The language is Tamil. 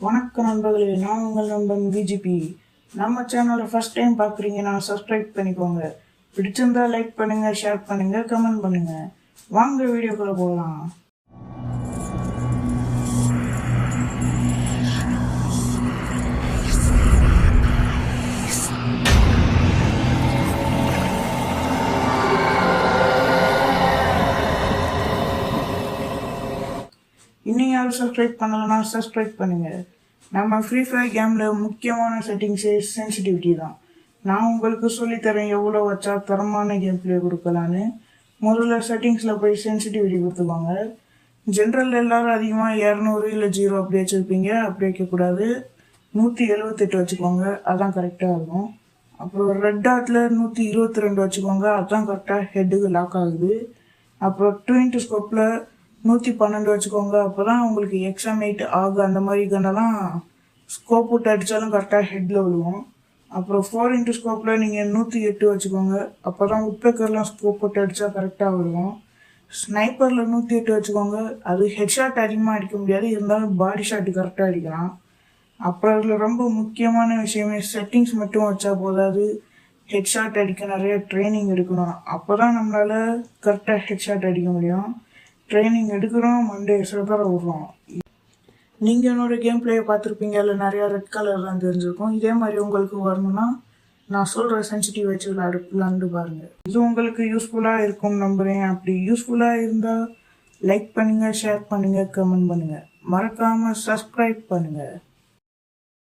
வணக்கம் நண்பர்களே, நான் உங்கள் நண்பன் விஜிபி. நம்ம சேனலை ஃபர்ஸ்ட் டைம் பார்க்குறீங்கன்னா சப்ஸ்கிரைப் பண்ணிக்கோங்க. பிடிச்சிருந்தா லைக் பண்ணுங்க, ஷேர் பண்ணுங்க, கமெண்ட் பண்ணுங்க. வாங்க வீடியோக்குள்ள போகலாம். இன்னும் யாரும் சப்ஸ்கிரைப் பண்ணலைன்னா சப்ஸ்கிரைப் பண்ணுங்கள். நம்ம ஃப்ரீ ஃபயர் கேமில் முக்கியமான செட்டிங்ஸே சென்சிட்டிவிட்டி தான். நான் உங்களுக்கு சொல்லித்தரேன் எவ்வளோ வச்சா தரமான கேம் பிளே கொடுக்கலான்னு. முதல்ல செட்டிங்ஸில் போய் சென்சிட்டிவிட்டி கொடுத்துக்கோங்க. ஜென்ரல் எல்லோரும் அதிகமாக 200 இல்லை 0 அப்படி வச்சுருப்பீங்க. அப்படி வைக்கக்கூடாது. 178 வச்சுக்கோங்க, அதான் கரெக்டாக இருக்கும். அப்புறம் ரெட் டாட்டில் 122 வச்சுக்கோங்க, அதுதான் கரெக்டாக ஹெட்டுக்கு லாக் ஆகுது. அப்புறம் ட்வின் ஸ்கோப்பில் 112 வச்சுக்கோங்க, அப்போ தான் உங்களுக்கு எக்ஸாமேட் ஆகு அந்த மாதிரி கண்டெல்லாம் ஸ்கோப் விட்டு அடித்தாலும் கரெக்டாக ஹெட்டில் விழுவோம். அப்புறம் 4x ஸ்கோப்பில் நீங்கள் 108 வச்சுக்கோங்க, அப்போ தான் உட்பேக்கர்லாம் ஸ்கோப் விட்டு அடித்தா கரெக்டாக விழுவோம். ஸ்னைப்பரில் 108 வச்சுக்கோங்க, அது ஹெட்ஷாட் அதிகமாக அடிக்க முடியாது, இருந்தாலும் பாடி ஷாட்டு கரெக்டாக அடிக்கலாம். அப்புறம் அதில் ரொம்ப முக்கியமான விஷயமே செட்டிங்ஸ் மட்டும் வச்சா போதாது, ஹெட்ஷாட் அடிக்க நிறைய ட்ரைனிங் எடுக்கணும். அப்போ தான் நம்மளால் கரெக்டாக ஹெட்ஷாட் அடிக்க முடியும். ட்ரைனிங் எடுக்கிறோம், மண்டே சிறப்பாக விடுறோம். நீங்கள் என்னோட கேம் பிளேயை பார்த்துருப்பீங்க, அதில் நிறையா ரெட் கலர்லாம் தெரிஞ்சிருக்கும். இதே மாதிரி உங்களுக்கு வரணும்னா நான் சொல்கிற சென்சிட்டிவ் வச்சு விளாண்டு பாருங்கள். இது உங்களுக்கு யூஸ்ஃபுல்லாக இருக்கும்னு நம்புகிறேன். அப்படி யூஸ்ஃபுல்லாக இருந்தால் லைக் பண்ணுங்கள், ஷேர் பண்ணுங்கள், கமெண்ட் பண்ணுங்கள். மறக்காமல் சப்ஸ்கிரைப் பண்ணுங்கள்.